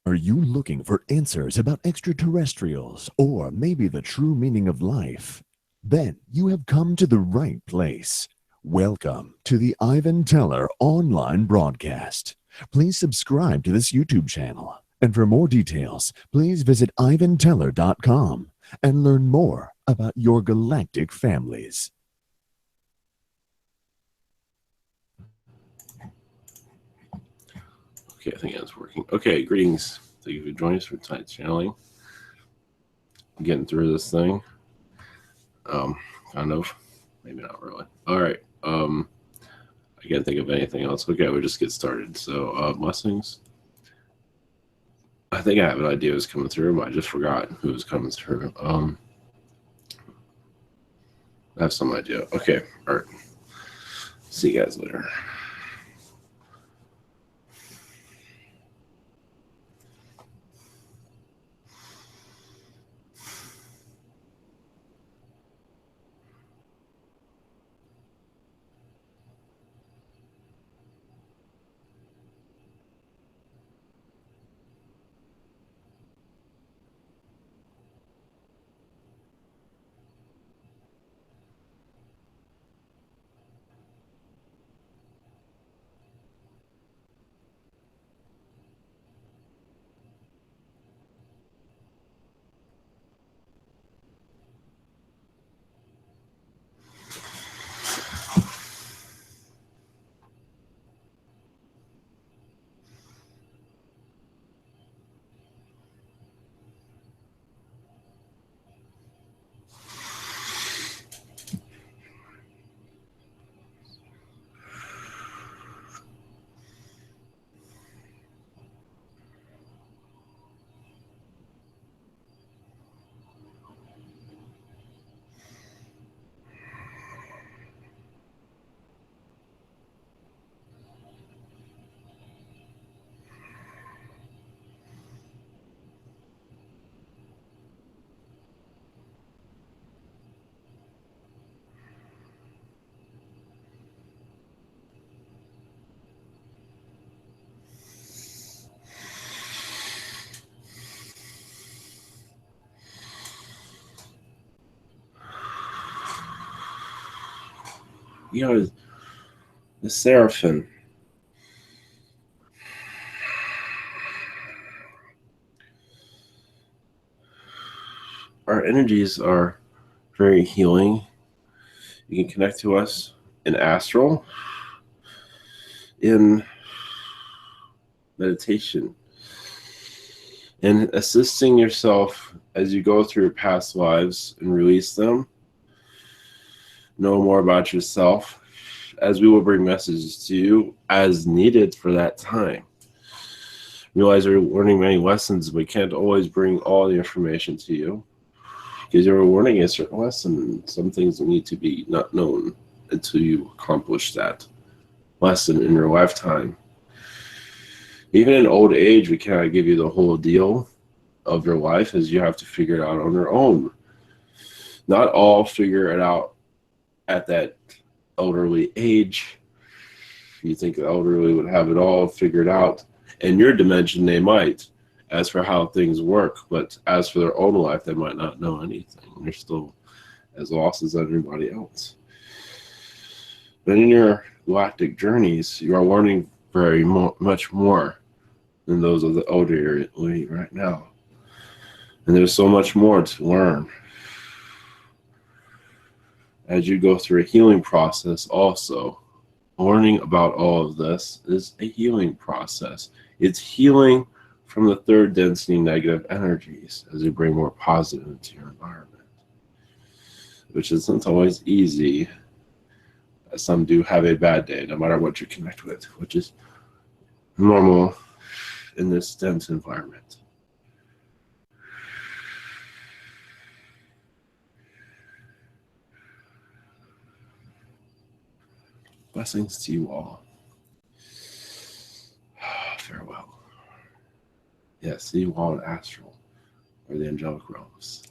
Are you looking for answers about extraterrestrials or maybe the true meaning of life? Then you have come to the right place. Welcome to the Ivan Teller online broadcast. Please subscribe to this YouTube channel. And for more details, please visit ivanteller.com and learn more about your galactic families. Okay, I think that's working. Okay, greetings. Thank you for joining us for tonight's channeling. Getting through this thing. Kind of. Maybe not really. All right. I can't think of anything else. Okay, we'll just get started. So, blessings. I think I have an idea who's coming through, but I just forgot who was coming through. I have some idea. Okay, all right. See you guys later. You know, the Seraphim. Our energies are very healing. You can connect to us in astral, in meditation, and assisting yourself as you go through your past lives and release them. Know more about yourself, as we will bring messages to you as needed for that time. Realize we're learning many lessons, but we can't always bring all the information to you, because you're learning a certain lesson. Some things need to be not known until you accomplish that lesson in your lifetime. Even in old age, we cannot give you the whole deal of your life, as you have to figure it out on your own. Not all figure it out at that elderly age. You think the elderly would have it all figured out. In your dimension, they might, as for how things work, but as for their own life, they might not know anything. They're still as lost as everybody else. But in your galactic journeys, you are learning very much more than those of the elderly right now. And there's so much more to learn. As you go through a healing process also, learning about all of this is a healing process. It's healing from the third density negative energies as you bring more positive into your environment, which isn't always easy. Some do have a bad day, no matter what you connect with, which is normal in this dense environment. Blessings to you all. Farewell. Yes, see you all in astral or the angelic realms.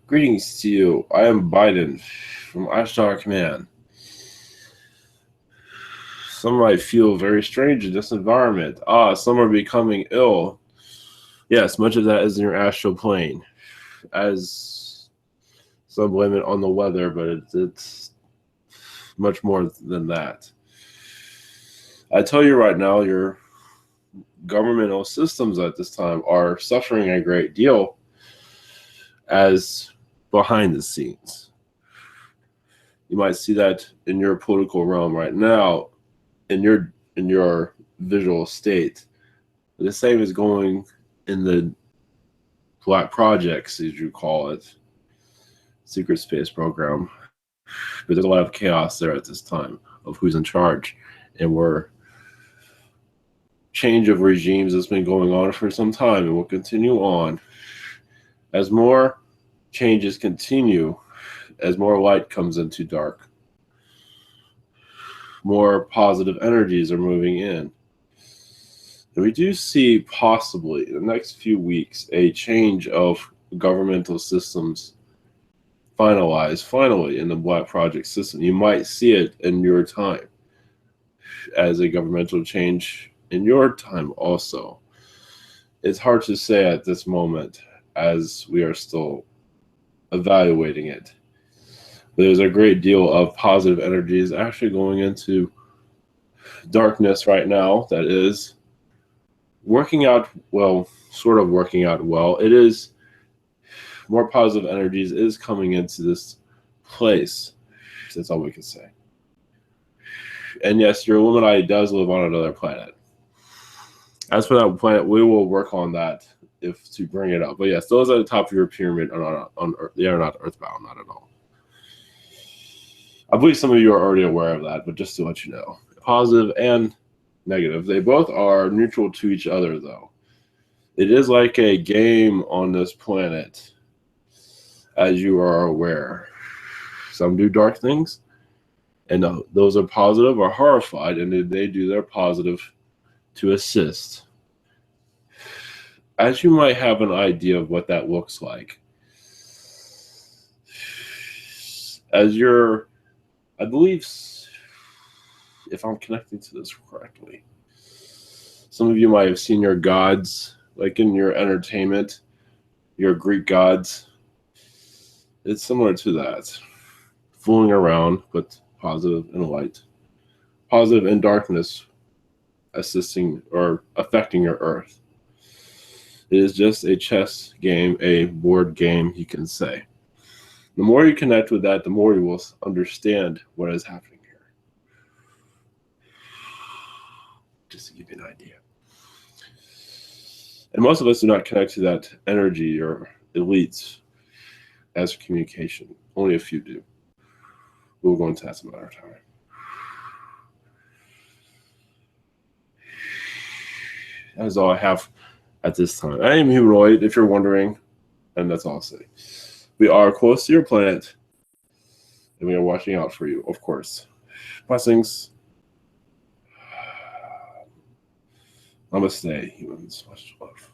Greetings to you. I am Biden from Ashtar Command. Some might feel very strange in this environment. Some are becoming ill. Yes, much of that is in your astral plane. As some blame it on the weather, but it's much more than that. I tell you right now, your governmental systems at this time are suffering a great deal as behind the scenes. You might see that in your political realm right now, in your visual state. The same is going in the black projects, as you call it, secret space program. But there's a lot of chaos there at this time of who's in charge, and we're change of regimes that's been going on for some time and will continue on. As more changes continue, as more light comes into dark, more positive energies are moving in. And we do see possibly in the next few weeks a change of governmental systems finalized finally in the Black Project system. You might see it in your time as a governmental change in your time also. It's hard to say at this moment as we are still evaluating it. But there's a great deal of positive energies actually going into darkness right now that is working out well, sort of working out well. It is more positive energies is coming into this place. That's all we can say. And yes, your Illuminati does live on another planet. As for that planet, we will work on that if to bring it up. But yes, those at the top of your pyramid are not on Earth. They are not earthbound, not at all. I believe some of you are already aware of that, but just to let you know, positive and negative, they both are neutral to each other, though. It is like a game on this planet, as you are aware. Some do dark things, and those are positive are horrified, and they do their positive to assist. As you might have an idea of what that looks like, as you're, I believe, if I'm connecting to this correctly, some of you might have seen your gods, like in your entertainment, your Greek gods. It's similar to that, fooling around, but positive and light, positive and darkness, assisting or affecting your Earth. It is just a chess game, a board game, you can say. The more you connect with that, the more you will understand what is happening here. Just to give you an idea. And most of us do not connect to that energy or elites as communication. Only a few do. We'll go into that some other time. That is all I have at this time. I am humanoid, if you're wondering, and that's all I'll say. We are close to your planet, and we are watching out for you, of course. Blessings. Namaste, humans. Much love.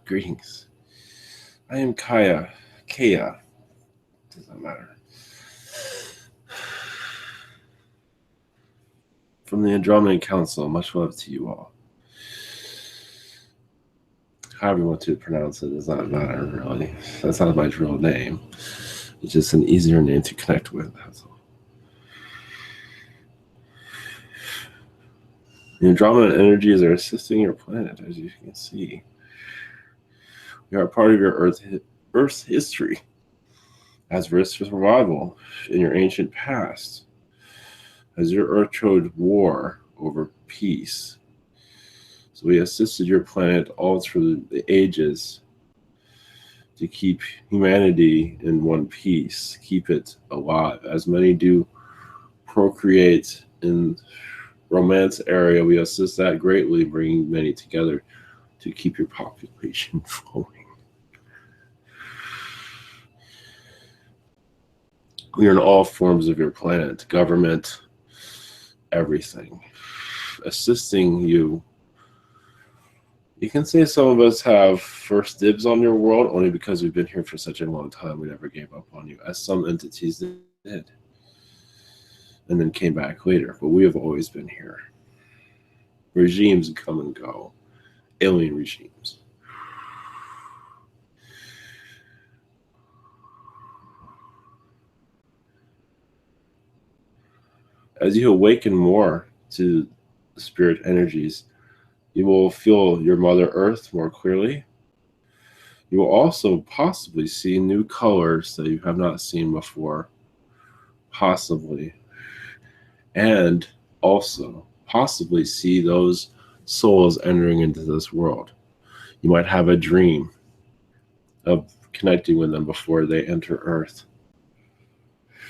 Greetings. I am Kaya. Kaya. Does not matter. from the Andromedan Council. Much love to you all. However you want to pronounce it does not matter, really. That's not my real name. It's just an easier name to connect with, that's all. The Andromedan energies are assisting your planet, as you can see. We are part of your Earth's history as risk for survival in your ancient past, as your Earth chose war over peace. So we assisted your planet all through the ages to keep humanity in one piece, keep it alive. As many do procreate in romance area, we assist that greatly, bringing many together to keep your population flowing. We are in all forms of your planet, government, everything, assisting you. You can say some of us have first dibs on your world only because we've been here for such a long time. We never gave up on you, as some entities did, and then came back later. But we have always been here. Regimes come and go, alien regimes. As you awaken more to spirit energies, you will feel your Mother Earth more clearly. You will also possibly see new colors that you have not seen before, possibly. And also possibly see those souls entering into this world. You might have a dream of connecting with them before they enter Earth.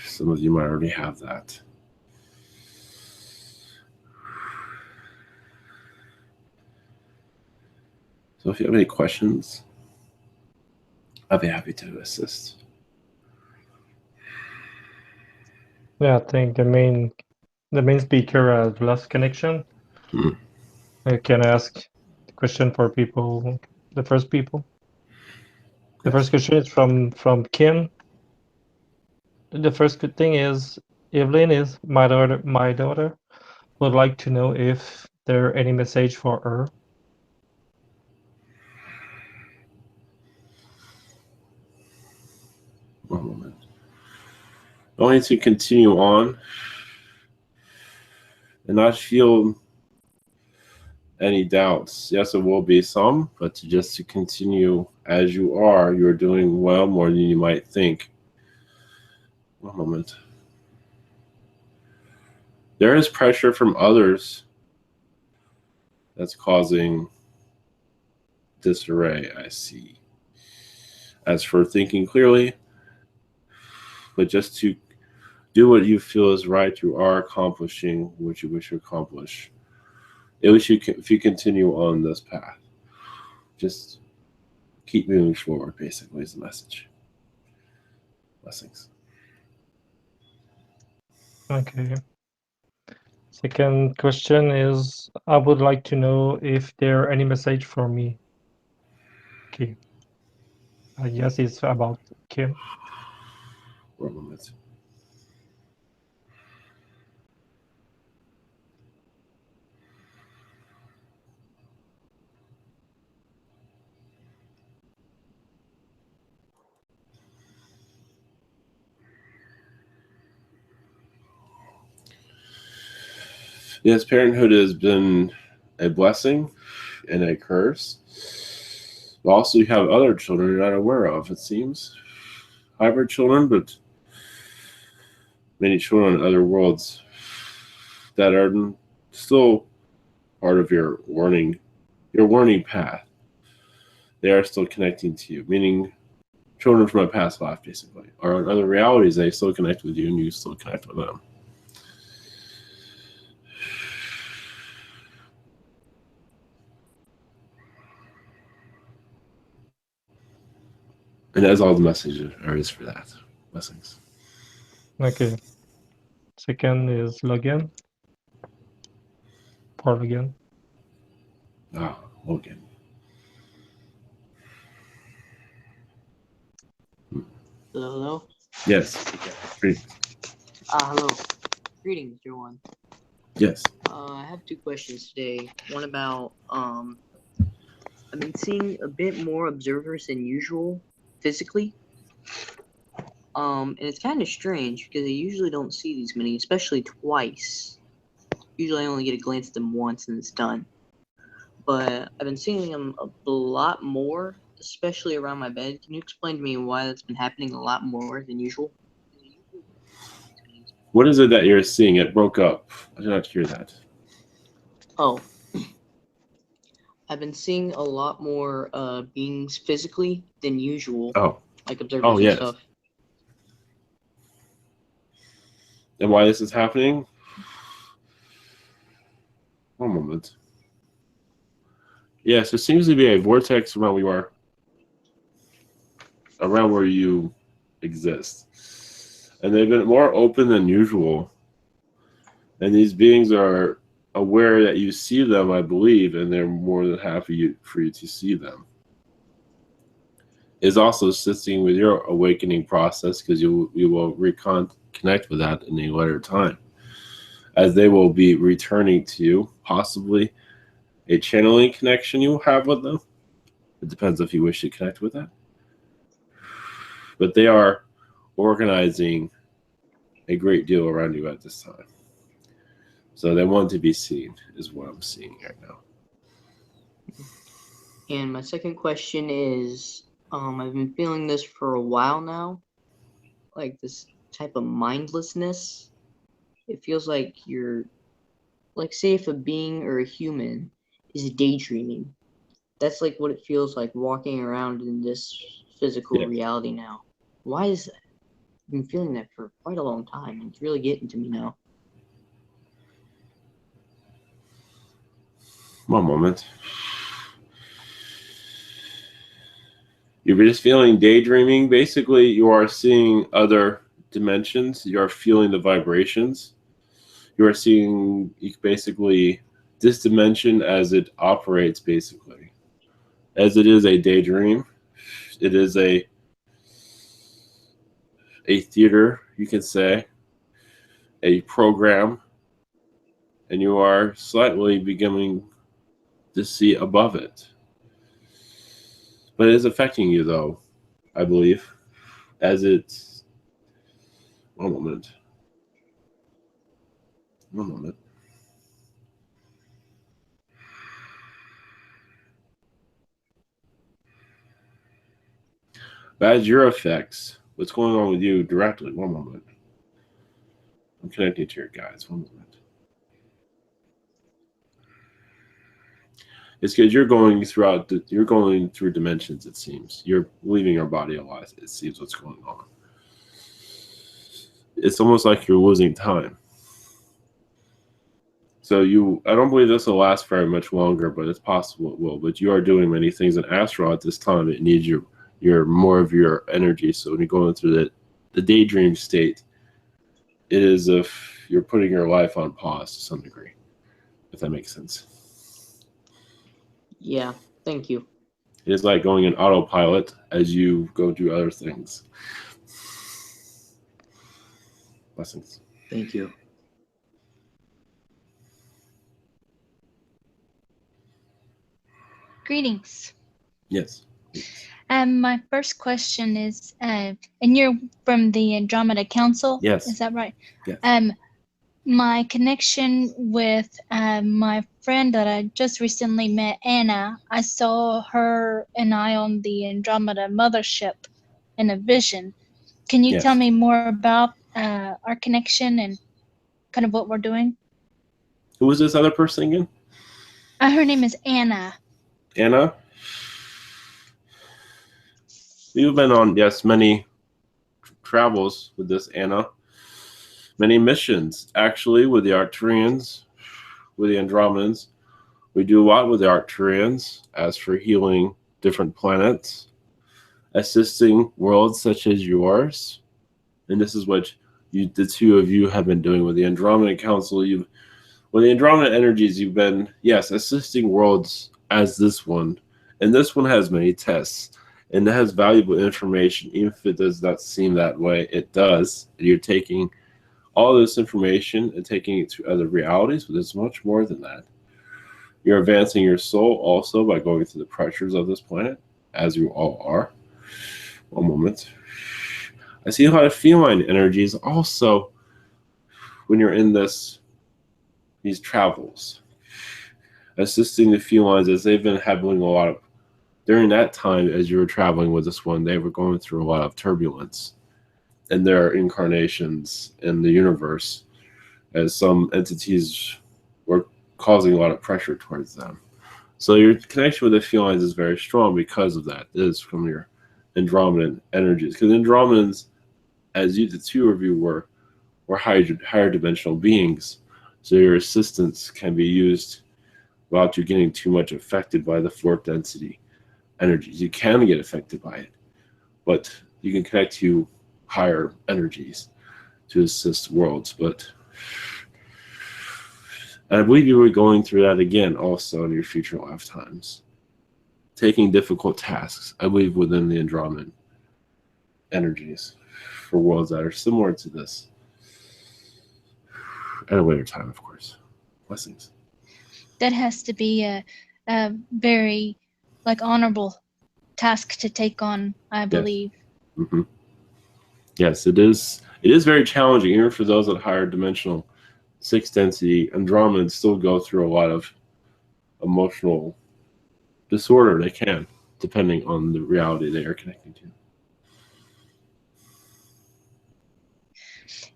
Some of you might already have that. So if you have any questions, I'll be happy to assist. Yeah, I think the main speaker has lost connection. I can ask the question for people, the first people. The first question is from Kim. The first good thing is Evelyn is my daughter. My daughter would like to know if there are any message for her. One moment. Only to continue on and not feel any doubts. Yes, it will be some, but just to continue as you are, you're doing well, more than you might think. One moment. There is pressure from others that's causing disarray, I see. As for thinking clearly, but just to do what you feel is right, you are accomplishing what you wish to accomplish. If you continue on this path, just keep moving forward, basically, is the message. Blessings. Okay. Second question is, I would like to know if there are any message for me. Okay. I guess it's about Kim. 1 moment. Yes, parenthood has been a blessing and a curse. But also, you have other children you're not aware of, it seems. Hybrid children, but many children in other worlds that are still part of your learning path. They are still connecting to you, meaning children from a past life, basically. Or in other realities, they still connect with you and you still connect with them. And that's all the message is for that. Blessings. Okay. Second is Logan. For Logan. Ah, Logan. Hello, hello. Yes. Great. Hello. Greetings, everyone. Yes. I have two questions today. One about I've been seeing a bit more observers than usual physically. And it's kind of strange because I usually don't see these many, especially twice. Usually I only get a glance at them once and it's done. But I've been seeing them a lot more, especially around my bed. Can you explain to me why that's been happening a lot more than usual? What is it that you're seeing? It broke up. I did not hear that. Oh, I've been seeing a lot more beings physically than usual, Oh. like observers Oh, and yes. stuff. And why this is happening? One moment. Yes, there seems to be a vortex around where you exist. And they've been more open than usual. And these beings are aware that you see them, I believe, and they're more than happy for you to see them. Is also assisting with your awakening process because you will reconnect with that in a later time, as they will be returning to you, possibly a channeling connection you will have with them. It depends if you wish to connect with that. But they are organizing a great deal around you at this time. So they want to be seen, is what I'm seeing right now. And my second question is, I've been feeling this for a while now, like this type of mindlessness. It feels like you're, like, say if a being or a human is daydreaming, that's like what it feels like walking around in this physical reality now. Why is that? I've been feeling that for quite a long time, and it's really getting to me now. One moment. You're just feeling daydreaming. Basically, you are seeing other dimensions. You are feeling the vibrations. You are seeing basically this dimension as it operates, basically. As it is a daydream. It is a theater, you can say. A program. And you are slightly beginning to see above it. But it is affecting you, though, I believe, as it's... One moment. But as your effects, what's going on with you directly? One moment. I'm connecting to your guides. One moment. It's because you're going through dimensions, it seems. You're leaving your body alive, it seems, what's going on. It's almost like you're losing time. So I don't believe this will last very much longer, but it's possible it will. But you are doing many things in astral at this time. It needs your more of your energy. So when you go into the daydream state, it is if you're putting your life on pause to some degree, if that makes sense. Yeah, thank you. It is like going in autopilot as you go do other things. Blessings. Thank you. Greetings. Yes. My first question is, and you're from the Andromeda Council? Yes. Is that right? Yes. My connection with my friend that I just recently met, Anna, I saw her and I on the Andromeda mothership in a vision. Can you tell me more about our connection and kind of what we're doing? Who was this other person again? Her name is Anna. Anna? You've been on, yes, many travels with this Anna. Many missions, actually, with the Arcturians, with the Andromedans. We do a lot with the Arcturians as for healing different planets, assisting worlds such as yours. And this is what the two of you have been doing with the Andromeda Council. With the Andromeda energies, you've been, yes, assisting worlds as this one. And this one has many tests. And it has valuable information, even if it does not seem that way. It does. You're taking all this information and taking it to other realities, but there's much more than that. You're advancing your soul also by going through the pressures of this planet, as you all are. One moment. I see a lot of feline energies also when you're in these travels, assisting the felines as they've been having a lot of, during that time as you were traveling with this one, they were going through a lot of turbulence in their incarnations in the universe, as some entities were causing a lot of pressure towards them. So your connection with the felines is very strong because of that. It is from your Andromedan energies. Because Andromedans, as you, the two of you were higher dimensional beings. So your assistance can be used without you getting too much affected by the fourth density energies. You can get affected by it, but you can connect to higher energies to assist worlds. But I believe you were going through that again also in your future lifetimes, taking difficult tasks, I believe, within the Andromedan energies for worlds that are similar to this at a later time, of course. Blessings. That has to be a very honorable task to take on, I believe. Yes. Mm-hmm. Yes, it is. It is very challenging, even for those at higher dimensional, sixth density. Andromedans still go through a lot of emotional disorder. They can, depending on the reality they are connecting to.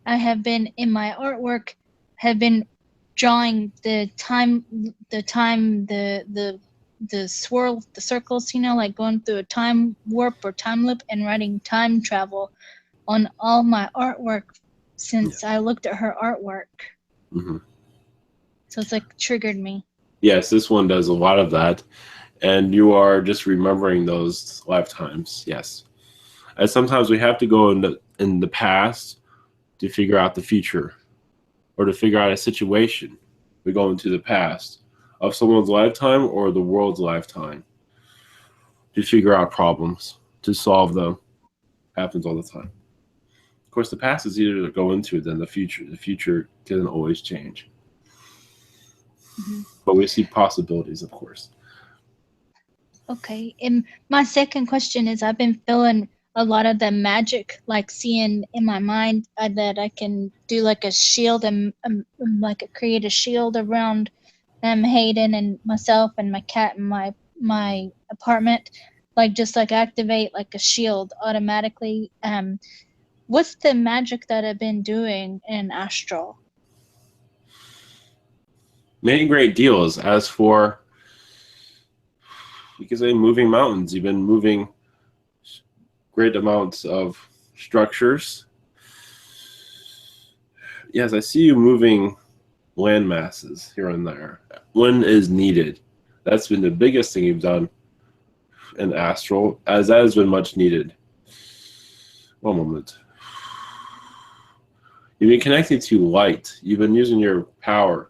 I have been in my artwork, have been drawing the swirl, the circles, like going through a time warp or time loop, and writing time travel on all my artwork since I looked at her artwork. Mm-hmm. So it's triggered me. Yes, this one does a lot of that, and you are just remembering those lifetimes. Yes, and sometimes we have to go in the past to figure out the future, or to figure out a situation. We go into the past of someone's lifetime or the world's lifetime to figure out problems, to solve them. Happens all the time. Of course, the past is easier to go into than the future. The future can always change. Mm-hmm. But we see possibilities, of course. Okay. And my second question is, I've been feeling a lot of the magic, seeing in my mind that I can do a shield and create a shield around Hayden and myself and my cat and my apartment, just activate a shield automatically. What's the magic that I've been doing in Astral? Many great deals. As for, you can say, moving mountains, you've been moving great amounts of structures. Yes, I see you moving land masses here and there when is needed. That's been the biggest thing you've done in Astral, as that has been much needed. One moment. You've been connecting to light. You've been using your power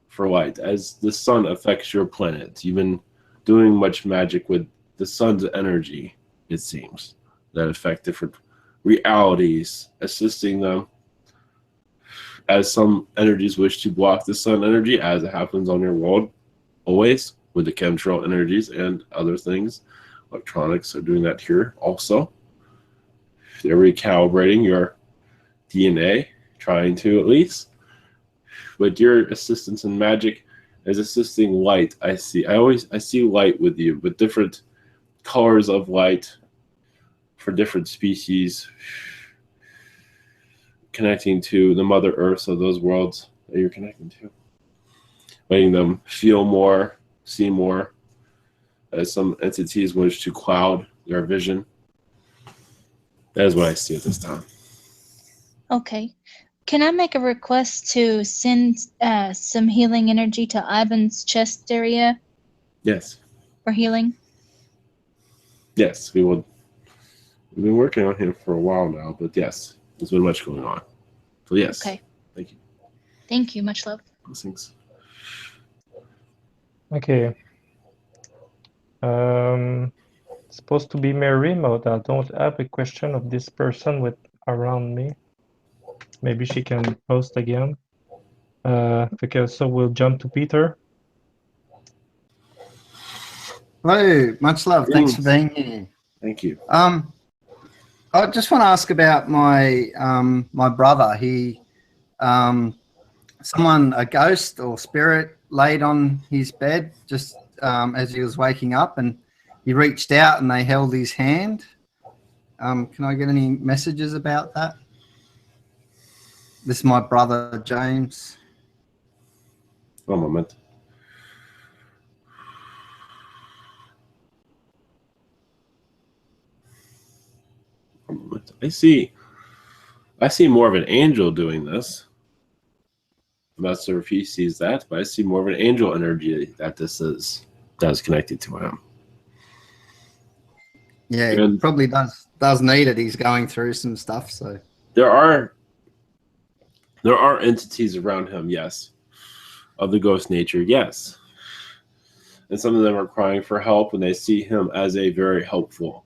for light as the sun affects your planet. You've been doing much magic with the sun's energy, it seems, that affect different realities, assisting them as some energies wish to block the sun energy, as it happens on your world always with the chemtrail energies and other things. Electronics are doing that here also. They're recalibrating your DNA, trying to at least. But your assistance in magic is assisting light. I see light with you, with different colors of light for different species, connecting to the Mother Earth, so those worlds that you're connecting to, letting them feel more, see more, as some entities wish to cloud your vision. That is what I see at this time. Okay. Can I make a request to send some healing energy to Iben's chest area? Yes. For healing? Yes, we will. We've been working on him for a while now, but yes, there's been much going on. So yes. Okay. Thank you. Thank you. Much love. Blessings. Okay. Supposed to be very remote. I don't have a question of this person with around me. maybe she can post again. Okay, so we'll jump to Peter. Hello, much love. Thanks for being here. Thank you. I just want to ask about my my brother. He, a ghost or spirit laid on his bed just as he was waking up, and he reached out and they held his hand. Can I get any messages about that? This is my brother, James. One moment. I see more of an angel doing this. I'm not sure if he sees that, but I see more of an angel energy that that's connected to him. Yeah, he probably does need it. He's going through some stuff, so there are entities around him, yes, of the ghost nature, yes, and some of them are crying for help, and they see him as a very helpful.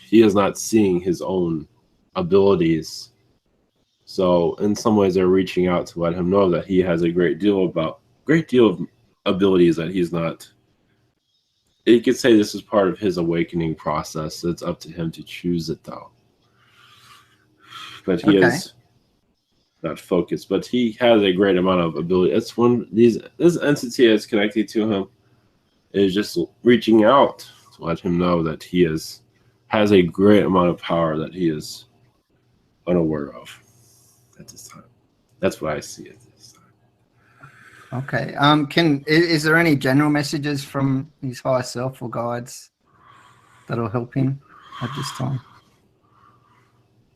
He is not seeing his own abilities, so in some ways they're reaching out to let him know that he has a great deal of abilities that he's not. You could say this is part of his awakening process. It's up to him to choose it, though. But he is not focused. But he has a great amount of ability. It's this entity that's connected to him is just reaching out to let him know that he has a great amount of power that he is unaware of at this time. That's what I see at this time. Okay. Is there any general messages from his higher self or guides that'll help him at this time?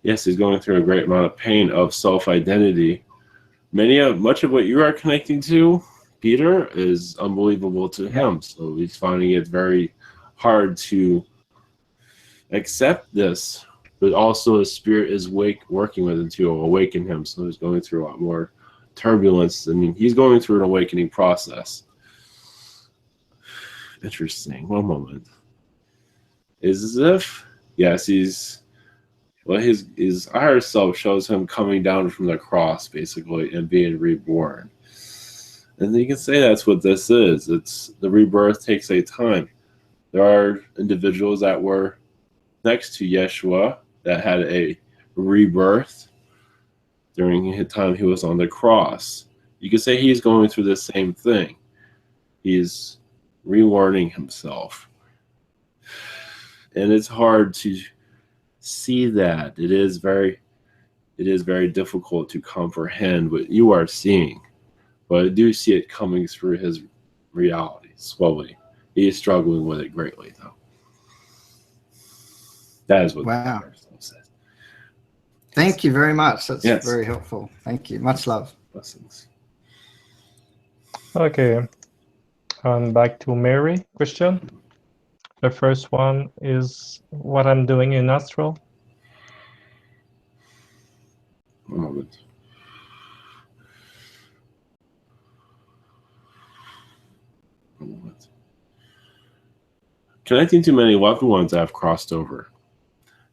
Yes, he's going through a great amount of pain of self-identity. Much of what you are connecting to, Peter, is unbelievable to him. So he's finding it very hard to accept this, but also the spirit is working with him to awaken him. So he's going through a lot more turbulence. I mean, he's going through an awakening process. Interesting. One moment. Is as if, yes, his higher self shows him coming down from the cross, basically, and being reborn. And you can say that's what this is. It's the rebirth takes a time. There are individuals that were next to Yeshua that had a rebirth during the time he was on the cross. You could say he's going through the same thing. He's relearning himself. And it's hard to see that. It is very difficult to comprehend what you are seeing. But I do see it coming through his reality slowly. He is struggling with it greatly, though. That is what wow. the says. Thank you very much. That's very helpful. Thank you. Much love. Blessings. Okay. Back to Mary question. The first one is what I'm doing in astral. One moment. Connecting to many loved ones that have crossed over,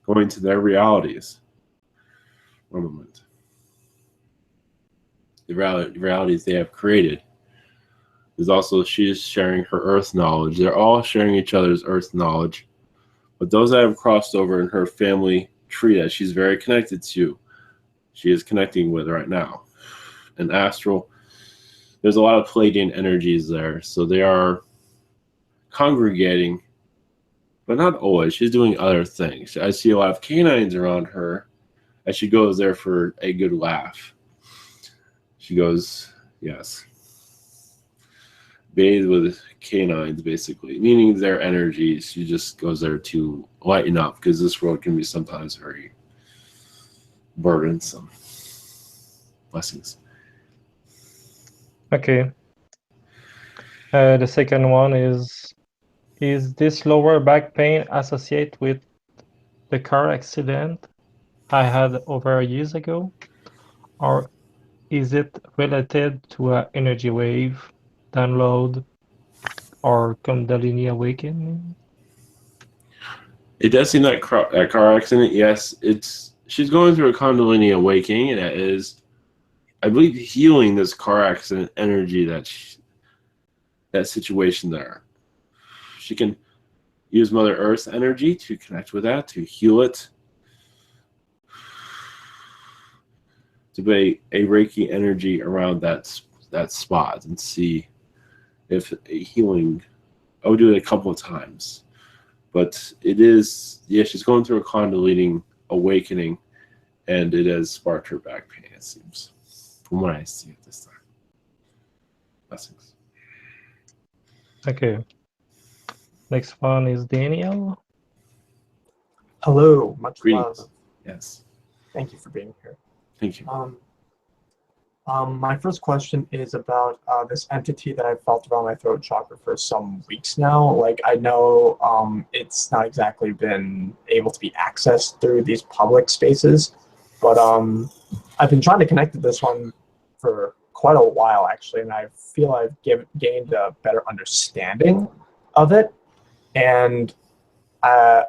going to their realities. One moment. The realities they have created. There's also, she is sharing her earth knowledge. They're all sharing each other's earth knowledge. But those that have crossed over in her family tree that she's very connected to, she is connecting with right now. And astral, there's a lot of Pleiadian energies there. So they are congregating, but not always. She's doing other things. I see a lot of canines around her as she goes there for a good laugh. She goes, yes. Bathed with canines, basically, meaning their energies. She just goes there to lighten up because this world can be sometimes very burdensome. Blessings. Okay. The second one is this lower back pain associated with the car accident I had over years ago? Or is it related to an energy wave, download, or Kundalini awakening? It does seem like a car accident. Yes, it's she's going through a Kundalini awakening, and that is, I believe, healing this car accident energy that situation there. She can use Mother Earth's energy to connect with that, to heal it, to be a Reiki energy around that spot and see if a healing. I would do it a couple of times, but it is, yeah, she's going through a Kundalini awakening, and it has sparked her back pain, it seems, from what I see at this time. Blessings. Thank you. Next one is Daniel. Hello, much Greetings. love. Yes. Thank you for being here. Thank you. My first question is about this entity that I've felt around my throat chakra for some weeks now. Like, I know it's not exactly been able to be accessed through these public spaces, but I've been trying to connect to this one for quite a while, actually, and I feel I've gained a better understanding of it. And I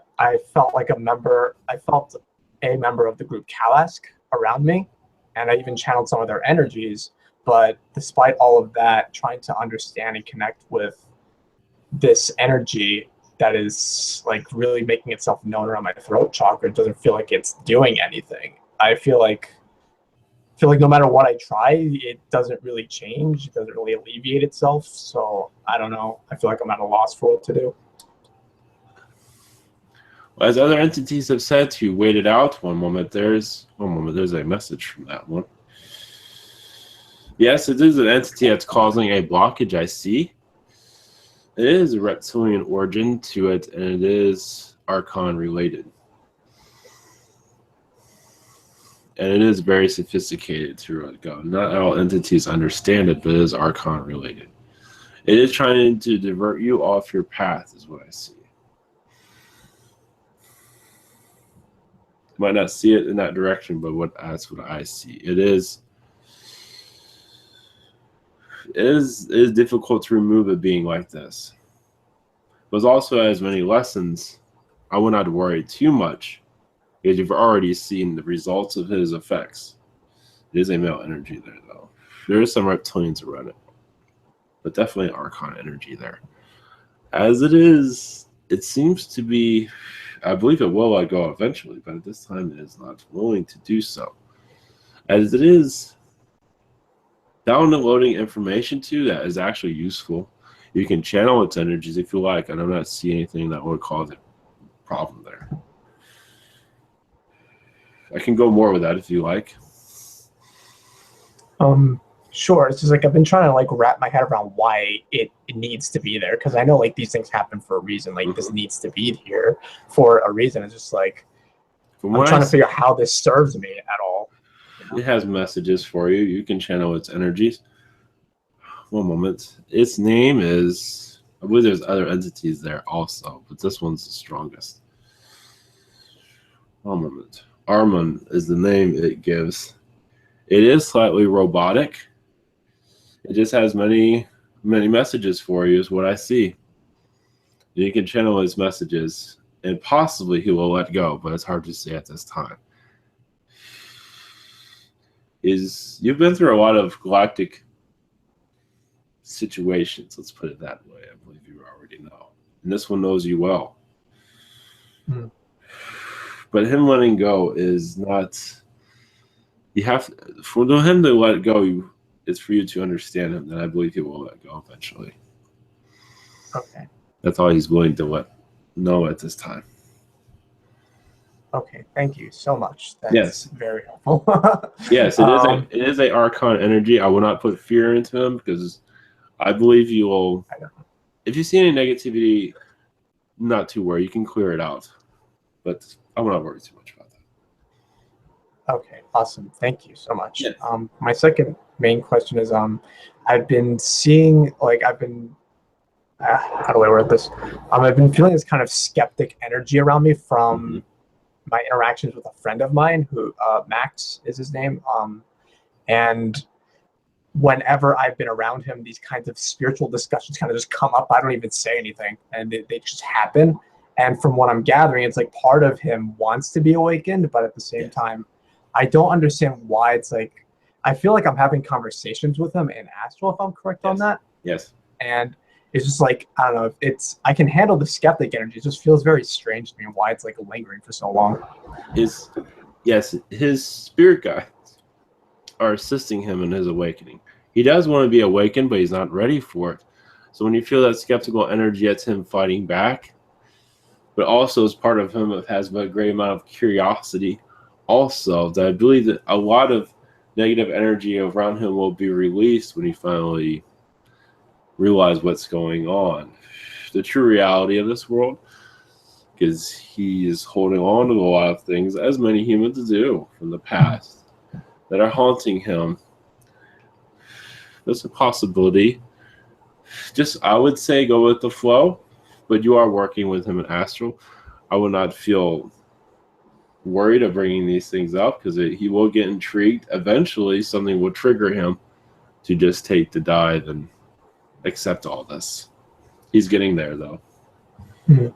felt like a member of the group Kalask around me, and I even channeled some of their energies. But despite all of that, trying to understand and connect with this energy that is like really making itself known around my throat chakra doesn't feel like it's doing anything. I feel like no matter what I try, it doesn't really change. It doesn't really alleviate itself. So I don't know. I feel like I'm at a loss for what to do. As other entities have said to you, wait it out. One moment there's a message from that one. Yes, it is an entity that's causing a blockage, I see. It is a reptilian origin to it, and it is Archon related. And it is very sophisticated to let go. Not all entities understand it, but it is Archon related. It is trying to divert you off your path, is what I see. Might not see it in that direction, but that's what I see. It is difficult to remove a being like this. But it also has many lessons. I would not worry too much, because you've already seen the results of his effects. It is a male energy there, though. There is some reptilians around it, but definitely Archon energy there. As it is, it seems to be, I believe it will let go eventually, but at this time it is not willing to do so. As it is downloading information to that is actually useful. You can channel its energies if you like, and I'm not seeing anything that would cause a problem there. I can go more with that if you like. Sure. It's just like I've been trying to like wrap my head around why it needs to be there, because I know like these things happen for a reason. Like this needs to be here for a reason. It's just like I'm trying to figure out how this serves me at all. You know? It has messages for you. You can channel its energies. One moment. Its name is, I believe there's other entities there also, but this one's the strongest. One moment. Armon is the name it gives. It is slightly robotic. It just has many messages for you, is what I see. You can channel his messages, and possibly he will let go, but it's hard to say at this time. You've been through a lot of galactic situations, let's put it that way. I believe you already know. And this one knows you well. But him letting go is not, for him to let go, it's for you to understand him, that I believe he will let go eventually. Okay. That's all he's willing to let know at this time. Okay, thank you so much. That's Yes. very helpful. Yes, it is a Archon energy. I will not put fear into him, because I believe you will. If you see any negativity, not to worry. You can clear it out. But I will not worry too much about that. Okay, awesome. Thank you so much. Yes. My second main question is I've been seeing how do I word this? I've been feeling this kind of skeptic energy around me from my interactions with a friend of mine who Max is his name. And whenever I've been around him, these kinds of spiritual discussions kind of just come up. I don't even say anything, and they just happen. And from what I'm gathering, it's like part of him wants to be awakened, but at the same time, I don't understand why it's like, I feel like I'm having conversations with him in astral, if I'm correct on that. Yes. And it's just like, I don't know, if it's, I can handle the skeptic energy. It just feels very strange to me why it's like lingering for so long. His spirit guides are assisting him in his awakening. He does want to be awakened, but he's not ready for it. So when you feel that skeptical energy, that's him fighting back. But also as part of him, it has a great amount of curiosity. Also, that I believe that a lot of negative energy around him will be released when he finally realizes what's going on. The true reality of this world, because he is holding on to a lot of things, as many humans do from the past, that are haunting him. There's a possibility. Just, I would say, go with the flow, but you are working with him in astral. I would not feel worried of bringing these things up, because he will get intrigued. Eventually, something will trigger him to just take the dive and accept all this. He's getting there, though. Mm-hmm.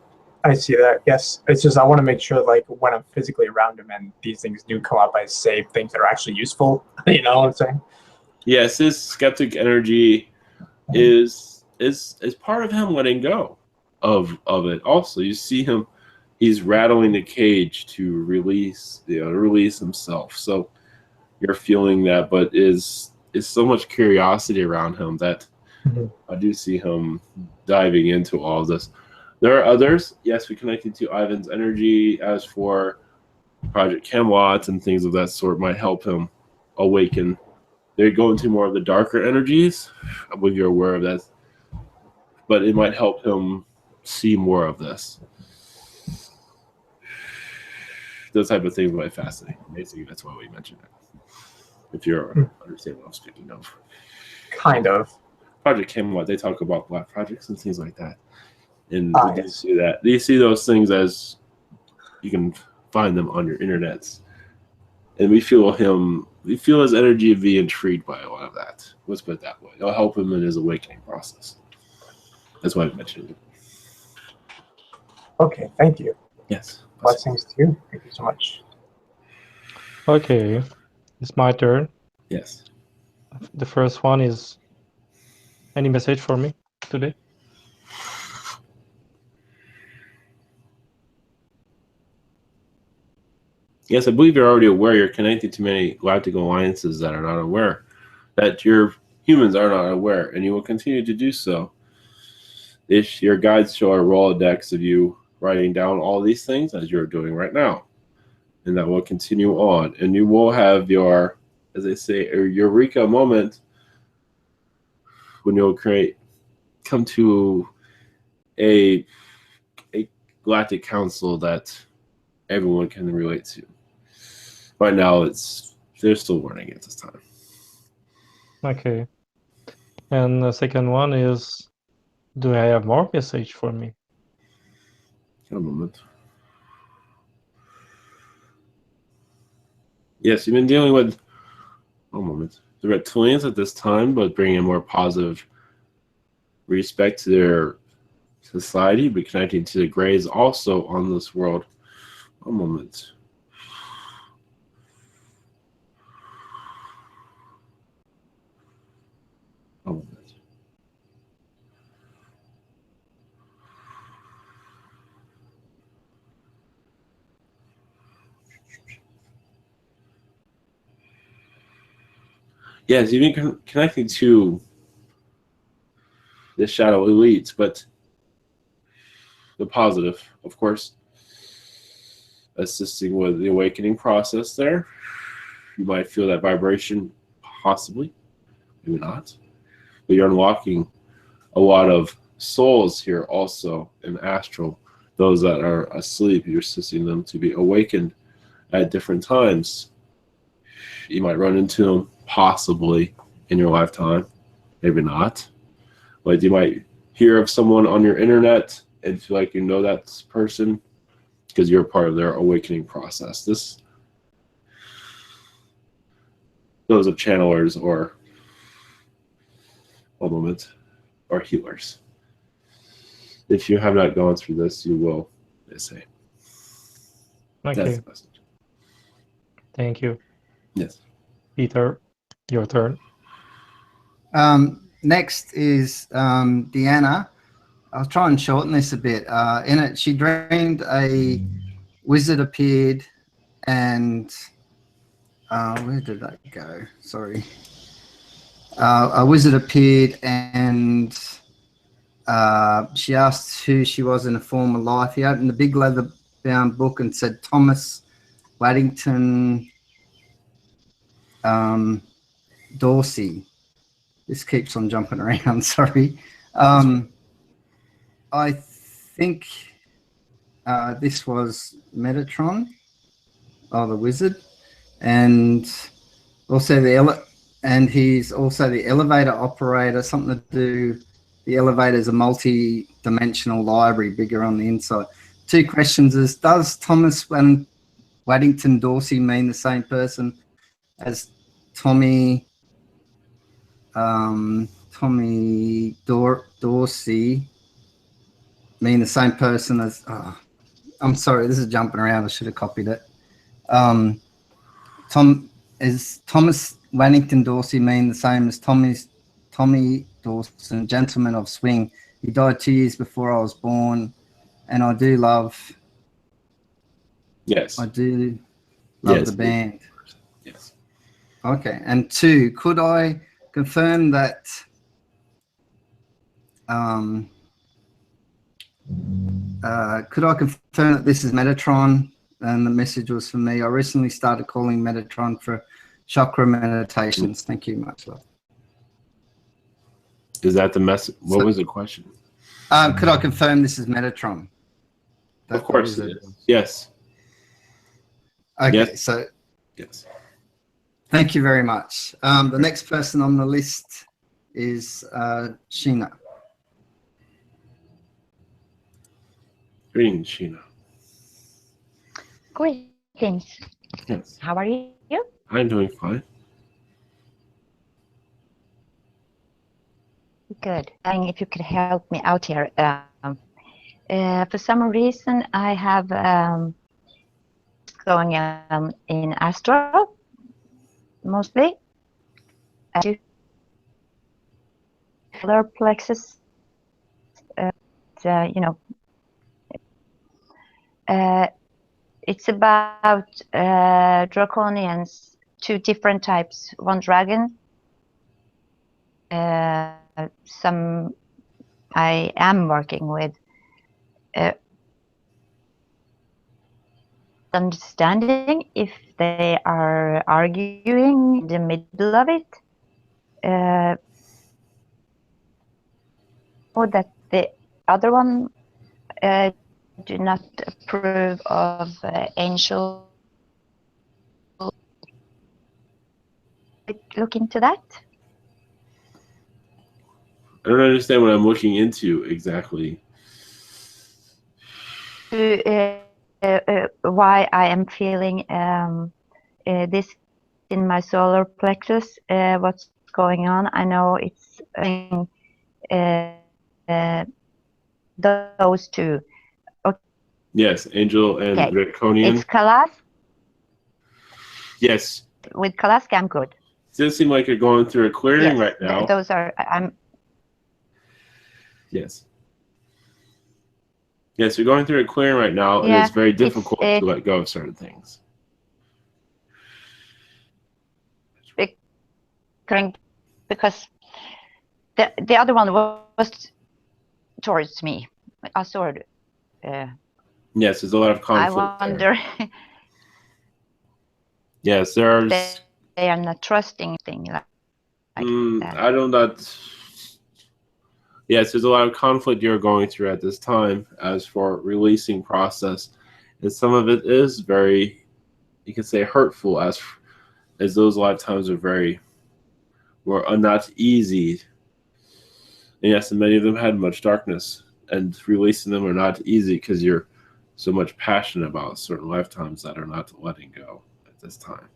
I see that. Yes, it's just I want to make sure, like, when I'm physically around him and these things do come up, I say things that are actually useful. You know what I'm saying? Yes, his skeptic energy is part of him letting go of it. Also, you see him; he's rattling the cage to release himself. So you're feeling that, but is so much curiosity around him that I do see him diving into all of this. There are others. Yes, we connected to Ivan's energy. As for Project Camelot and things of that sort, might help him awaken. They go into more of the darker energies. I believe you're aware of that. But it might help him see more of this. Those type of things might fascinate. Basically, that's why we mentioned it. If you're understand what I'm speaking of. Kind of. Project Camelot, they talk about black projects and things like that. And you see that. You see those things as you can find them on your internets. And we feel his energy be intrigued by a lot of that. Let's put it that way. It'll help him in his awakening process. That's why I mentioned it. Okay, thank you. Yes. Blessings to you. Thank you so much. Okay, it's my turn. Yes. The first one is, any message for me today? Yes, I believe you're already aware you're connected to many galactic alliances that are not aware, that your humans are not aware, and you will continue to do so. Your guides show a Rolodex of you writing down all these things as you're doing right now. And that will continue on. And you will have your, as they say, a eureka moment when you'll come to a galactic council that everyone can relate to. Right now, they're still learning at this time. Okay. And the second one is, do I have more message for me? A moment. Yes, you've been dealing with the reptilians at this time, but bringing more positive respect to their society, but connecting to the Greys also on this world. A moment. A moment. Yes, you've been connecting to the shadow elites, but the positive, of course, assisting with the awakening process there. You might feel that vibration, possibly, maybe not. But you're unlocking a lot of souls here also in astral. Those that are asleep, you're assisting them to be awakened at different times. You might run into them possibly in your lifetime, maybe not. But you might hear of someone on your internet and feel like you know that person because you're part of their awakening process. Those of channelers or healers. If you have not gone through this, you will they say. Okay. That's the message. Thank you. Yes. Peter, your turn. Next is Deanna. I'll try and shorten this a bit. In it, she dreamed a wizard appeared and where did that go? Sorry. A wizard appeared and she asked who she was in a former life. He opened the big leather-bound book and said, Thomas Waddington Dorsey. This keeps on jumping around, sorry. I think this was Metatron, the wizard, and also he's also the elevator operator. Something to do. The elevator is a multi-dimensional library, bigger on the inside. 2 questions: does Thomas Waddington Dorsey mean the same person as Tommy Dorsey? Mean the same person as? I'm sorry, this is jumping around. I should have copied it. Thomas Waddington Dorsey mean the same as Tommy Dawson, gentleman of swing? He died 2 years before I was born, and I do love. Yes. I do love the band. Yes. Okay, and 2, could I confirm that? Could I confirm that this is Metatron and the message was for me? I recently started calling Metatron for chakra meditations. Thank you much, love. Is that the message? What was the question? Could I confirm this is Metatron? Of course it is. Yes. Okay, yes. So yes. Thank you very much. The next person on the list is Sheena. Greetings, Sheena. Greetings. Yes. How are you? I'm doing fine. Good. And if you could help me out here. For some reason, I have going on in Ashtar, mostly. Solar plexus. It's about draconians, 2 different types. One dragon. Some I am working with. Understanding if they are arguing in the middle of it. Or that the other one do not approve of angel. Look into that. I don't understand what I'm looking into exactly. Why I am feeling this in my solar plexus. What's going on? I know it's those 2. Okay. Yes, angel and draconian. It's Kalas. Yes. With Kalas, I'm good. It does seem like you're going through a clearing right now. Those are I'm. Yes. Yes, you're going through a clearing right now, and it's very difficult to let go of certain things. Because the other one was towards me. I saw it. Yes, there's a lot of conflict. I wonder. Yes, there's. They are not trusting thing like that. I don't not. Yes, there's a lot of conflict you're going through at this time as for releasing process, and some of it is very, you can say, hurtful as those lifetimes are were not easy. And yes, and many of them had much darkness, and releasing them are not easy because you're so much passionate about certain lifetimes that are not letting go at this time.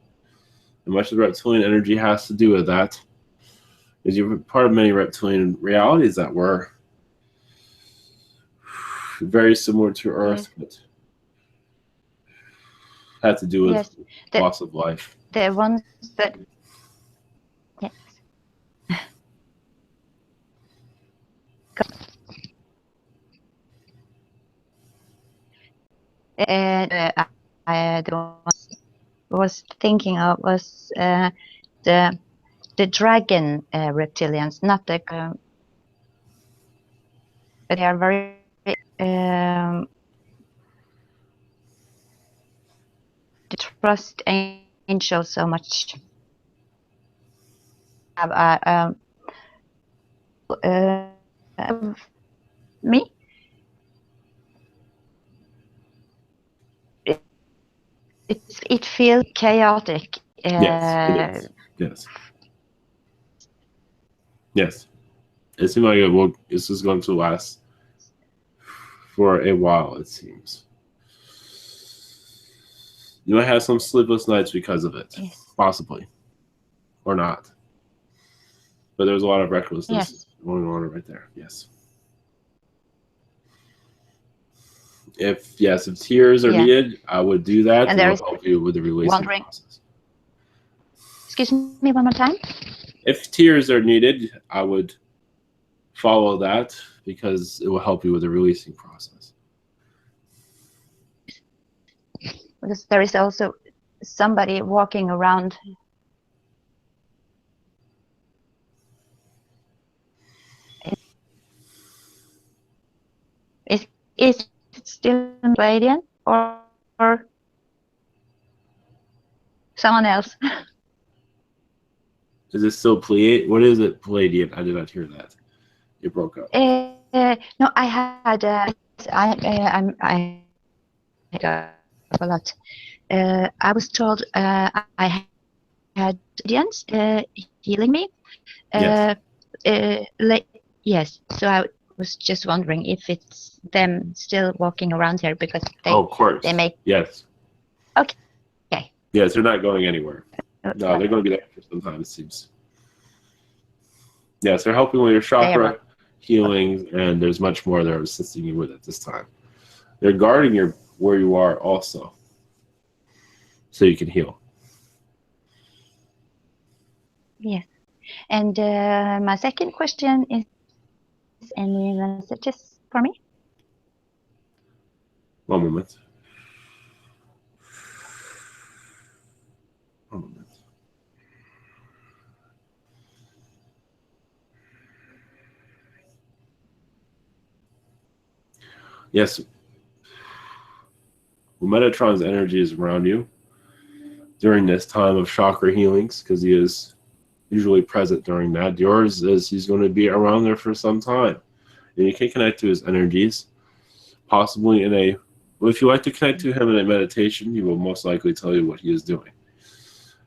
And much of the reptilian energy has to do with that. Is you're part of many reptilian realities that were very similar to Earth, but had to do with Yes, loss of life. the ones that yes. The ones I was thinking of was the dragon reptilians, not the but they are very they trust angels so much. Have me. It feels chaotic. Yes, it is. Yes. Yes. It seems like this is going to last for a while, it seems. You might have some sleepless nights because of it. Yes. Possibly. Or not. But there's a lot of recklessness Yes. going on right there. Yes. If tears are needed, I would do that, and it will help you with the releasing process. Excuse me one more time? If tears are needed, I would follow that because it will help you with the releasing process. Because there is also somebody walking around. Is it still Palladian or someone else? Is it still Pleiadian? What is it, Palladian? I did not hear that. You broke up. No, I had. I got a lot. I was told I had Palladians healing me. Yes. Yes. So I was just wondering if it's them still walking around here because of course. They make. Yes. Okay. Yes, they're not going anywhere. No, they're going to be there for some time, it seems. Yes, they're helping with your chakra healing, and there's much more they're assisting you with at this time. They're guarding where you are also, so you can heal. Yes. And my second question is any messages for me? One moment. One moment. Yes. When Metatron's energy is around you during this time of chakra healings, because he is usually present during that, yours is he's going to be around there for some time. And you can connect to his energies, possibly if you like to connect to him in a meditation, he will most likely tell you what he is doing.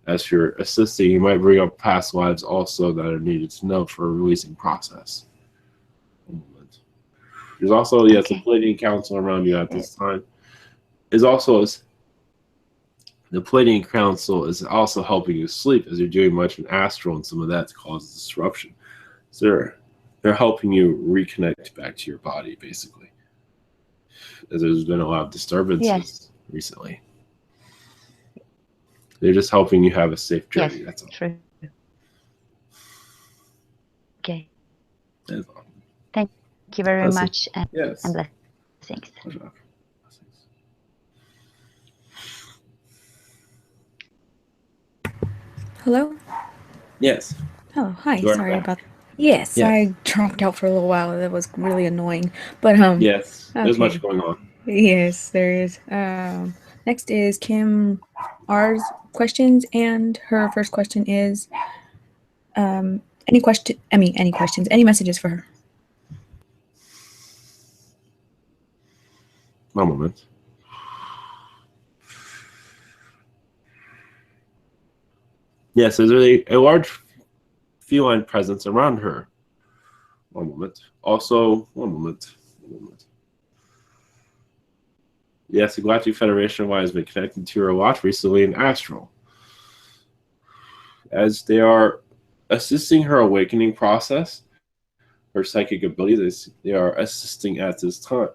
As you're assisting, he might bring up past lives also that are needed to know for a releasing process. There's also, the Palladian Council around you at this time. The Palladian Council is also helping you sleep as you're doing much in astral, and some of that causes disruption. So they're helping you reconnect back to your body, basically, as there's been a lot of disturbances recently. They're just helping you have a safe journey. Yes, that's all. True. Okay. That's all. Thank you very much, and blessings. Pleasure. Hello? Yes. Oh, hi. You are Sorry back. about that. Yes, I dropped out for a little while. That was really annoying. But yes, there's much going on. Yes, there is. Next is Kim R's questions, and her first question is any questions, any messages for her? One moment. Yes, there's a large feline presence around her. One moment. Also, one moment. Yes, the Galactic Federation has been connected to her a lot recently in astral. As they are assisting her awakening process, her psychic abilities, they are assisting at this time.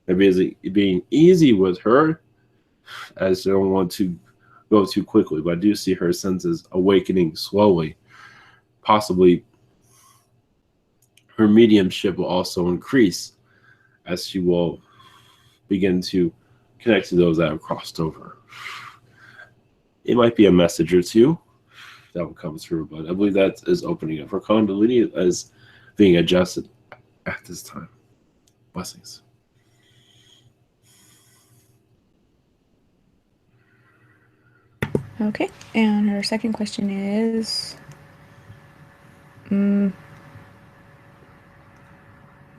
Maybe being easy with her as I don't want to go too quickly, but I do see her senses awakening slowly. Possibly her mediumship will also increase as she will begin to connect to those that have crossed over. It might be a message or two that will come through, but I believe that is opening up. Her Kundalini is being adjusted at this time. Blessings. Okay, and her second question is, one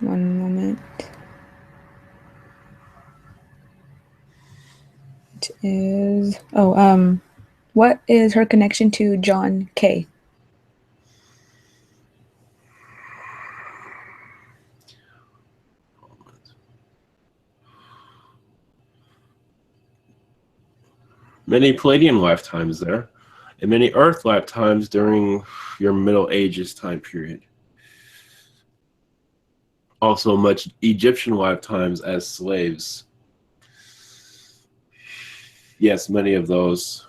moment. It is, what is her connection to John K? Many Palladian lifetimes there, and many Earth lifetimes during your Middle Ages time period. Also much Egyptian lifetimes as slaves. Yes, many of those.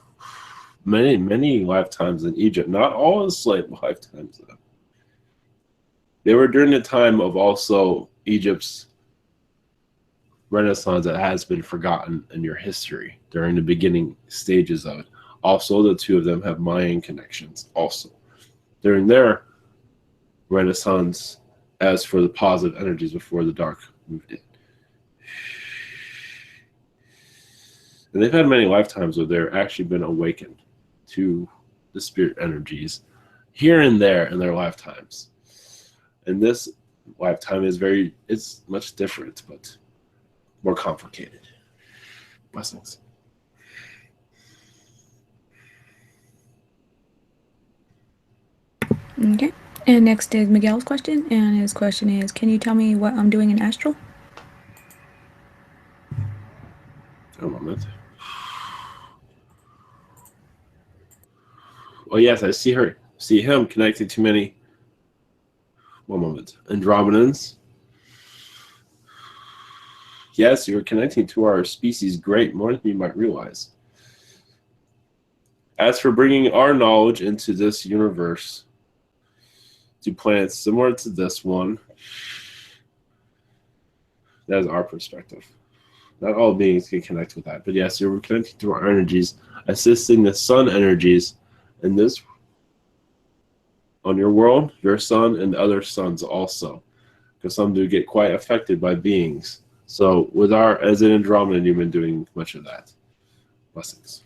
Many lifetimes in Egypt. Not all in slave lifetimes, though. They were during the time of also Egypt's Renaissance that has been forgotten in your history during the beginning stages of it. Also, the two of them have Mayan connections also. During their Renaissance, as for the positive energies before the dark moved in. And they've had many lifetimes where they've actually been awakened to the spirit energies here and there in their lifetimes. And this lifetime is it's much different, but more complicated. Blessings. Okay, and next is Miguel's question, and his question is, can you tell me what I'm doing in Astral? A moment. Oh yes, I see him connected to many. One moment. Andromedans. Yes, you're connecting to our species great, more than you might realize. As for bringing our knowledge into this universe, to planets similar to this one, that is our perspective. Not all beings can connect with that, but yes, you're connecting to our energies, assisting the sun energies in this on your world, your sun, and other suns also, because some do get quite affected by beings. So with as an Andromedan, you've been doing much of that. Blessings.